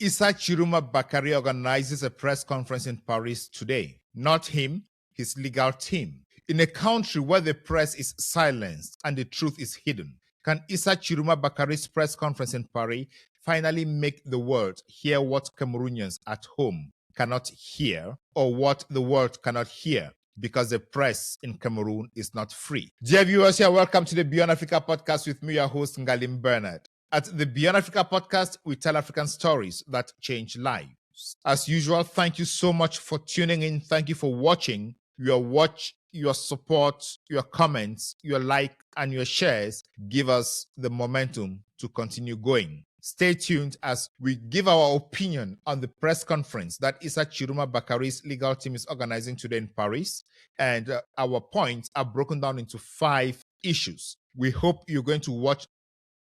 Issa Chiruma Bakary organizes a press conference in Paris today. Not him, his legal team. In a country where the press is silenced and the truth is hidden, can Issa Chiruma Bakary's press conference in Paris finally make the world hear what Cameroonians at home cannot hear, or what the world cannot hear because the press in Cameroon is not free? Dear viewers, here, welcome to the Beyond Africa podcast with me, your host, Ngalim Bernard. At the Beyond Africa podcast, we tell African stories that change lives. As usual, thank you so much for tuning in. Thank you for watching. Your watch, your support, your comments, your like, and your shares give us the momentum to continue going. Stay tuned as we give our opinion on the press conference that Issa Chiruma Bakary's legal team is organizing today in Paris. And our points are broken down into 5 issues. We hope you're going to watch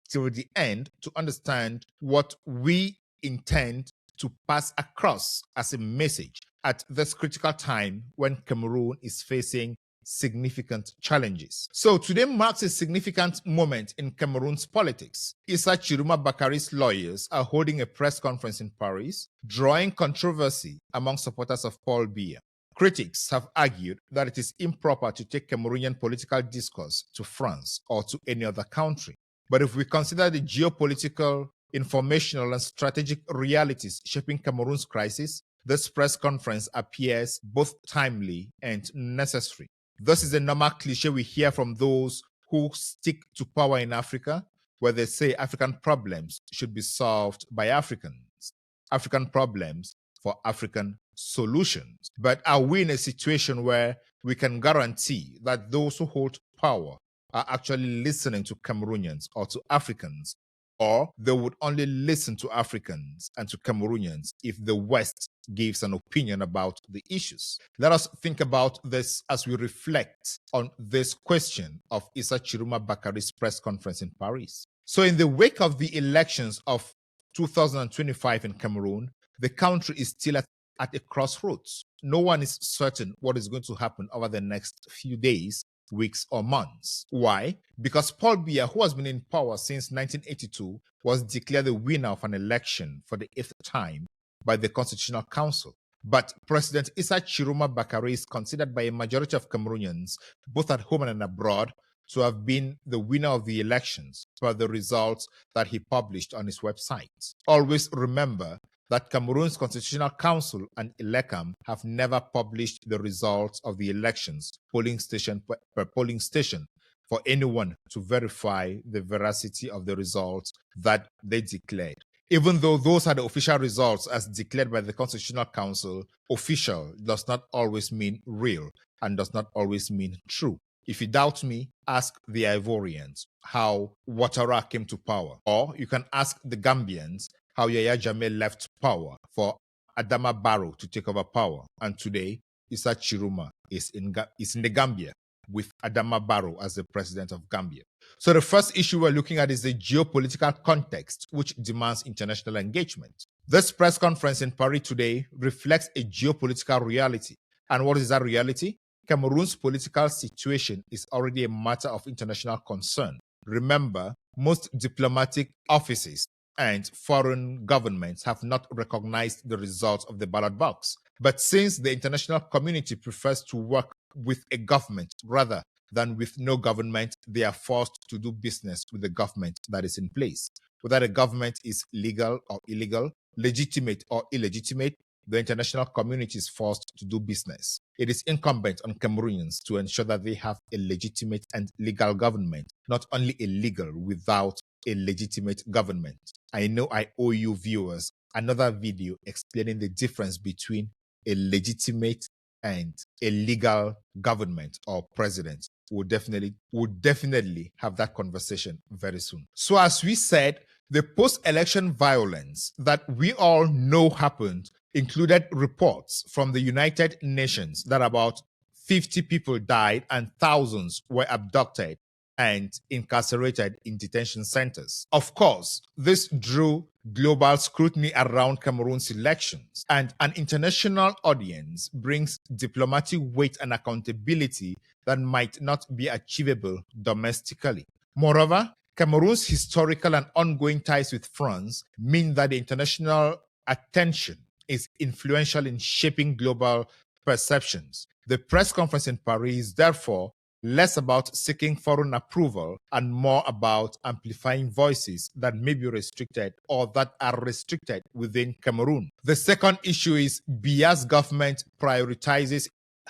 till the end to understand what we intend to pass across as a message at this critical time when Cameroon is facing significant challenges. So today marks a significant moment in Cameroon's politics. Issa Chiruma Bakary's lawyers are holding a press conference in Paris, drawing controversy among supporters of Paul Biya. Critics have argued that it is improper to take Cameroonian political discourse to France or to any other country. But if we consider the geopolitical, informational, and strategic realities shaping Cameroon's crisis, this press conference appears both timely and necessary. This is a normal cliche we hear from those who stick to power in Africa, where they say African problems should be solved by Africans, African problems for African solutions. But are we in a situation where we can guarantee that those who hold power are actually listening to Cameroonians or to Africans, or they would only listen to Africans and to Cameroonians if the West gives an opinion about the issues? Let us think about this as we reflect on this question of Issa Chiruma Bakary's press conference in Paris. So in the wake of the elections of 2025 in Cameroon, the country is still at a crossroads. No one is certain what is going to happen over the next few days, weeks, or months. Why? Because Paul Biya, who has been in power since 1982, was declared the winner of an election for the 8th time by the Constitutional Council. But President Issa Chiruma Bakary is considered by a majority of Cameroonians, both at home and abroad, to have been the winner of the elections per the results that he published on his website. Always remember that Cameroon's Constitutional Council and ELECAM have never published the results of the elections, polling station per polling station, for anyone to verify the veracity of the results that they declared. Even though those are the official results as declared by the Constitutional Council, official does not always mean real and does not always mean true. If you doubt me, ask the Ivorians how Ouattara came to power. Or you can ask the Gambians how Yaya Jammeh left power for Adama Barrow to take over power. And today, Issa Chiruma is in the Gambia with Adama Barrow as the president of Gambia. So the first issue we're looking at is the geopolitical context, which demands international engagement. This press conference in Paris today reflects a geopolitical reality. And what is that reality? Cameroon's political situation is already a matter of international concern. Remember, most diplomatic offices and foreign governments have not recognized the results of the ballot box. But since the international community prefers to work with a government rather than with no government, they are forced to do business with the government that is in place. Whether the government is legal or illegal, legitimate or illegitimate, the international community is forced to do business. It is incumbent on Cameroonians to ensure that they have a legitimate and legal government, not only a legal without a legitimate government. I know I owe you viewers another video explaining the difference between a legitimate and a legal government or president. We'll definitely have that conversation very soon. So as we said, the post-election violence that we all know happened included reports from the United Nations that about 50 people died and thousands were abducted and incarcerated in detention centers. Of course, this drew global scrutiny around Cameroon's elections, and an international audience brings diplomatic weight and accountability that might not be achievable domestically. Moreover, Cameroon's historical and ongoing ties with France mean that the international attention is influential in shaping global perceptions. The press conference in Paris is therefore less about seeking foreign approval and more about amplifying voices that may be restricted or that are restricted within Cameroon. The second issue is Biya's government prioritizes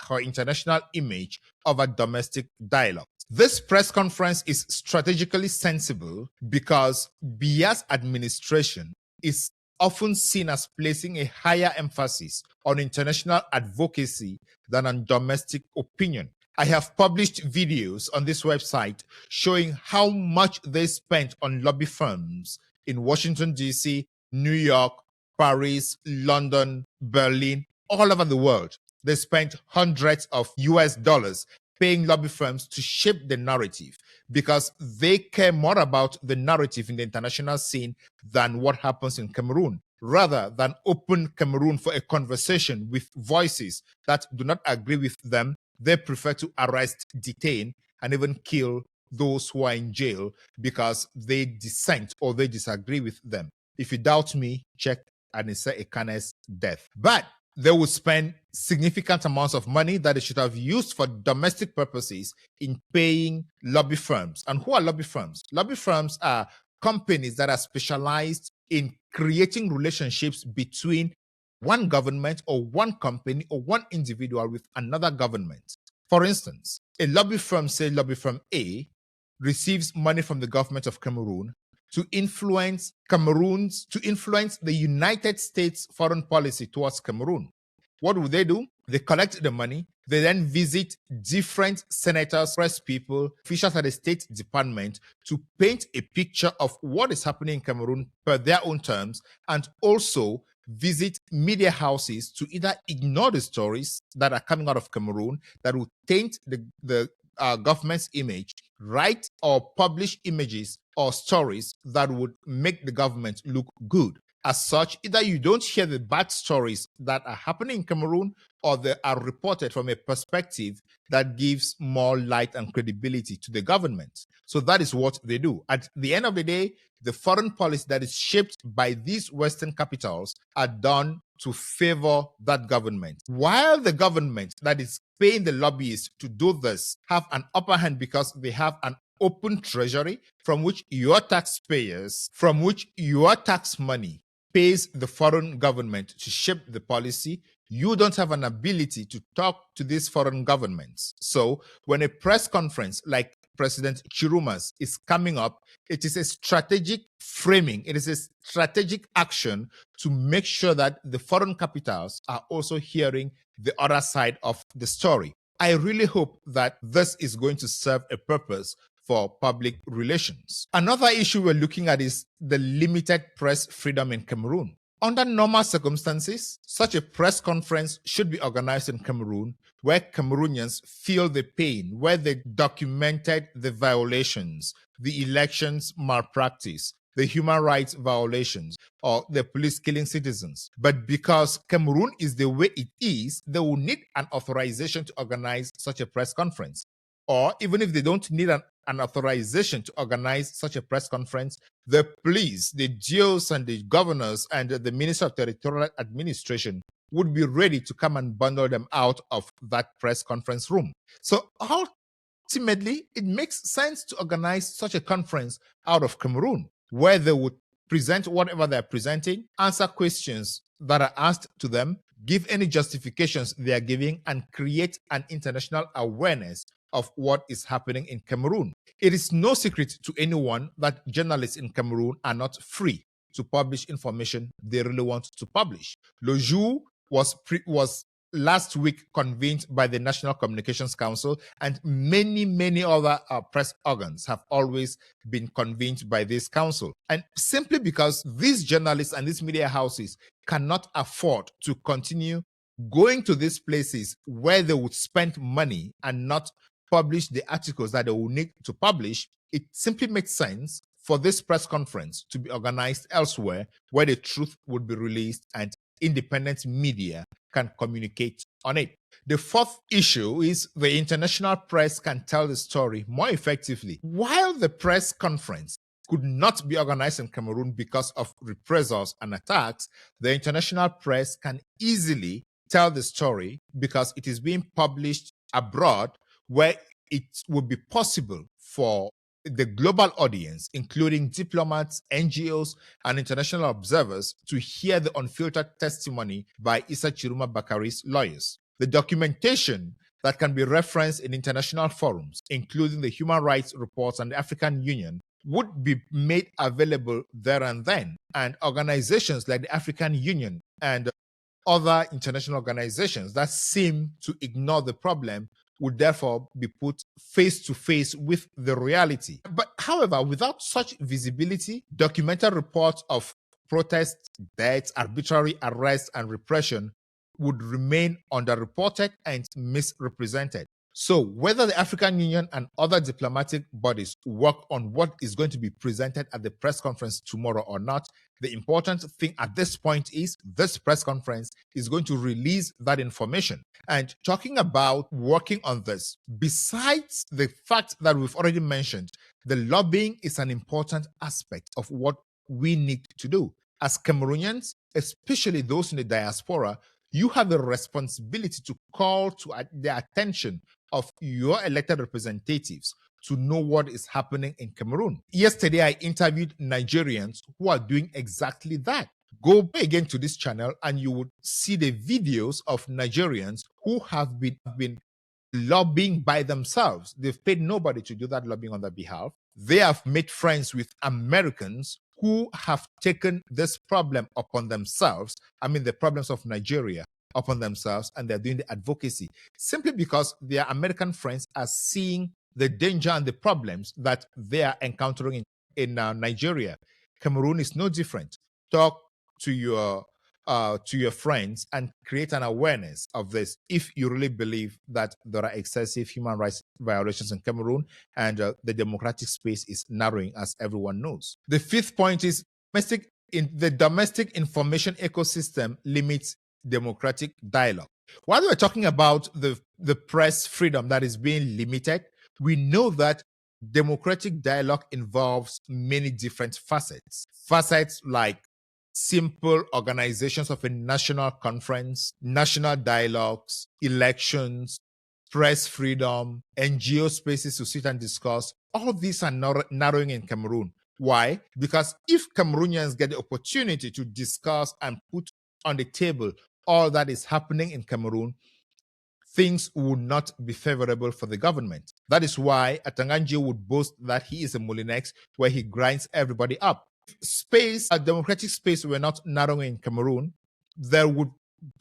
her international image over domestic dialogue. This press conference is strategically sensible because Biya's administration is often seen as placing a higher emphasis on international advocacy than on domestic opinion. I have published videos on this website showing how much they spent on lobby firms in Washington, D.C., New York, Paris, London, Berlin, all over the world. They spent hundreds of US dollars paying lobby firms to shape the narrative because they care more about the narrative in the international scene than what happens in Cameroon. Rather than open Cameroon for a conversation with voices that do not agree with them, they prefer to arrest, detain, and even kill those who are in jail because they dissent or they disagree with them. If you doubt me, check Issa Chiruma death. But they would spend significant amounts of money that they should have used for domestic purposes in paying lobby firms. And who are lobby firms? Lobby firms are companies that are specialized in creating relationships between one government or one company or one individual with another government. For instance, a lobby firm, say lobby firm A, receives money from the government of Cameroon to influence the United States foreign policy towards Cameroon. What would they do? They collect the money. They then visit different senators, press people, officials at the State Department to paint a picture of what is happening in Cameroon per their own terms, and also visit media houses to either ignore the stories that are coming out of Cameroon that will taint the government's image, write or publish images or stories that would make the government look good. As such, either you don't hear the bad stories that are happening in Cameroon, or they are reported from a perspective that gives more light and credibility to the government. So that is what they do. At the end of the day, the foreign policy that is shaped by these Western capitals are done to favor that government. While the government that is paying the lobbyists to do this have an upper hand because they have an open treasury from which your tax money pays the foreign government to shape the policy, you don't have an ability to talk to these foreign governments. So when a press conference like President Chiruma's is coming up, it is a strategic framing, it is a strategic action to make sure that the foreign capitals are also hearing the other side of the story. I really hope that this is going to serve a purpose for public relations. Another issue we're looking at is the limited press freedom in Cameroon. Under normal circumstances, such a press conference should be organized in Cameroon where Cameroonians feel the pain, where they documented the violations, the elections malpractice, the human rights violations, or the police killing citizens. But because Cameroon is the way it is, they will need an authorization to organize such a press conference. Or even if they don't need an authorization to organize such a press conference, the police, the GOs and the governors and the Minister of Territorial Administration would be ready to come and bundle them out of that press conference room. So ultimately, it makes sense to organize such a conference out of Cameroon, where they would present whatever they're presenting, answer questions that are asked to them, give any justifications they are giving, and create an international awareness of what is happening in Cameroon. It is no secret to anyone that journalists in Cameroon are not free to publish information they really want to publish. Le Jour was last week convened by the National Communications Council, and many other press organs have always been convened by this council. And simply because these journalists and these media houses cannot afford to continue going to these places where they would spend money and not publish the articles that they will need to publish, it simply makes sense for this press conference to be organized elsewhere where the truth would be released and independent media can communicate on it. The fourth issue is the international press can tell the story more effectively. While the press conference could not be organized in Cameroon because of reprisals and attacks, the international press can easily tell the story because it is being published abroad, where it would be possible for the global audience, including diplomats, NGOs, and international observers, to hear the unfiltered testimony by Issa Chiruma Bakary's lawyers. The documentation that can be referenced in international forums, including the Human Rights Reports and the African Union, would be made available there and then. And organizations like the African Union and other international organizations that seem to ignore the problem would therefore be put face to face with the reality. But however, without such visibility, documented reports of protests, deaths, arbitrary arrests, and repression would remain underreported and misrepresented. So whether the African Union and other diplomatic bodies work on what is going to be presented at the press conference tomorrow or not, the important thing at this point is this press conference is going to release that information. And talking about working on this, besides the fact that we've already mentioned, the lobbying is an important aspect of what we need to do. As Cameroonians, especially those in the diaspora, you have a responsibility to call to the attention of your elected representatives to know what is happening in Cameroon. Yesterday, I interviewed Nigerians who are doing exactly that. Go again to this channel and you would see the videos of Nigerians who have been lobbying by themselves. They've paid nobody to do that lobbying on their behalf. They have made friends with Americans who have taken this problem upon themselves. I mean, the problems of Nigeria upon themselves, and they're doing the advocacy simply because their American friends are seeing the danger and the problems that they are encountering in Nigeria. Cameroon is no different. Talk to your friends and create an awareness of this if you really believe that there are excessive human rights violations in Cameroon and the democratic space is narrowing, as everyone knows. The fifth point is the domestic information ecosystem limits democratic dialogue. While we're talking about the press freedom that is being limited, we know that democratic dialogue involves many different facets. Facets like simple organizations of a national conference, national dialogues, elections, press freedom, NGO spaces to sit and discuss. All of these are narrowing in Cameroon. Why? Because if Cameroonians get the opportunity to discuss and put on the table all that is happening in Cameroon, things would not be favorable for the government. That is why Atanganji would boast that he is a Molinex where he grinds everybody up. A democratic space were not narrowing in Cameroon, there would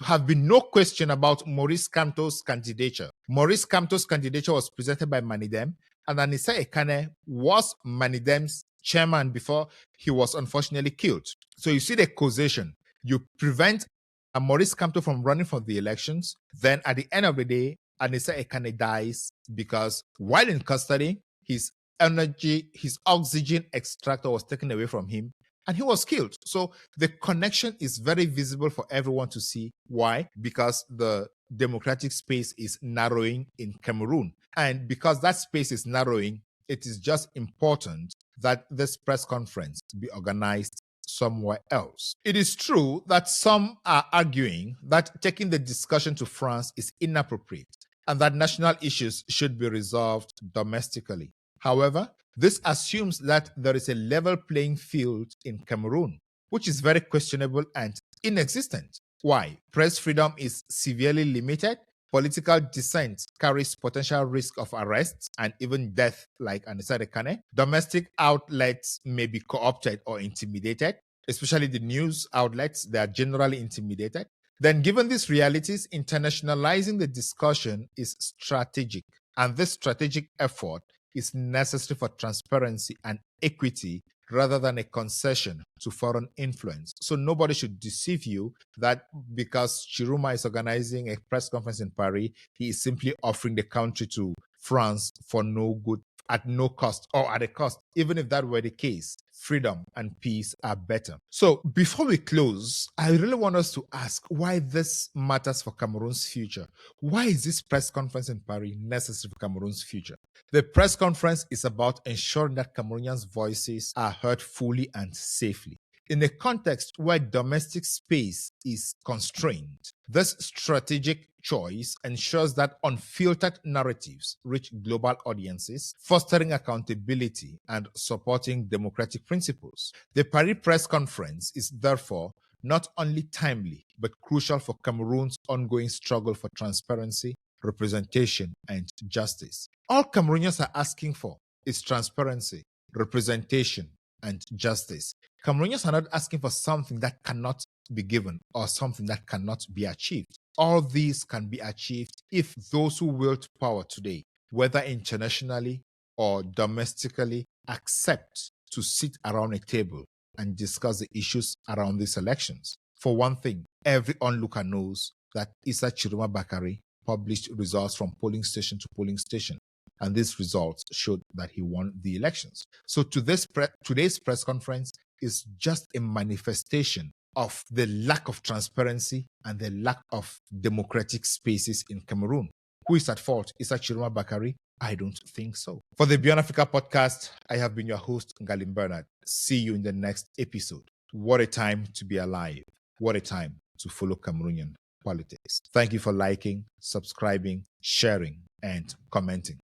have been no question about Maurice Kamto's candidature. Maurice Kamto's candidature was presented by Manidem, and Anissa Ekane was Manidem's chairman before he was unfortunately killed. So you see the causation. You prevent Maurice Kamto from running for the elections, then at the end of the day, Anissa Ekane dies because while in custody, his oxygen extractor was taken away from him and he was killed. So the connection is very visible for everyone to see. Why? Because the democratic space is narrowing in Cameroon. And because that space is narrowing, it is just important that this press conference be organized somewhere else. It is true that some are arguing that taking the discussion to France is inappropriate and that national issues should be resolved domestically. However, this assumes that there is a level playing field in Cameroon, which is very questionable and inexistent. Why? Press freedom is severely limited. Political dissent carries potential risk of arrest and even death, like Anissa Ekane. Domestic outlets may be co-opted or intimidated, especially the news outlets. They are generally intimidated. Then, given these realities, internationalizing the discussion is strategic, and this strategic effort is necessary for transparency and equity rather than a concession to foreign influence. So nobody should deceive you that because Chiruma is organizing a press conference in Paris, he is simply offering the country to France for no good at no cost or at a cost. Even if that were the case, freedom and peace are better. So before we close, I really want us to ask why this matters for Cameroon's future. Why is this press conference in Paris necessary for Cameroon's future? The press conference is about ensuring that Cameroonians' voices are heard fully and safely. In a context where domestic space is constrained, this strategic choice ensures that unfiltered narratives reach global audiences, fostering accountability and supporting democratic principles. The Paris Press Conference is therefore not only timely, but crucial for Cameroon's ongoing struggle for transparency, representation, and justice. All Cameroonians are asking for is transparency, representation, and justice. Cameroonians are not asking for something that cannot be given or something that cannot be achieved. All these can be achieved if those who wield power today, whether internationally or domestically, accept to sit around a table and discuss the issues around these elections. For one thing, every onlooker knows that Issa Chiruma Bakary published results from polling station to polling station, and these results showed that he won the elections. So today's press conference is just a manifestation of the lack of transparency and the lack of democratic spaces in Cameroon. Who is at fault? Issa Chiruma Bakary? I don't think so. For the Beyond Africa podcast, I have been your host, Ngalim Bernard. See you in the next episode. What a time to be alive. What a time to follow Cameroonian politics. Thank you for liking, subscribing, sharing, and commenting.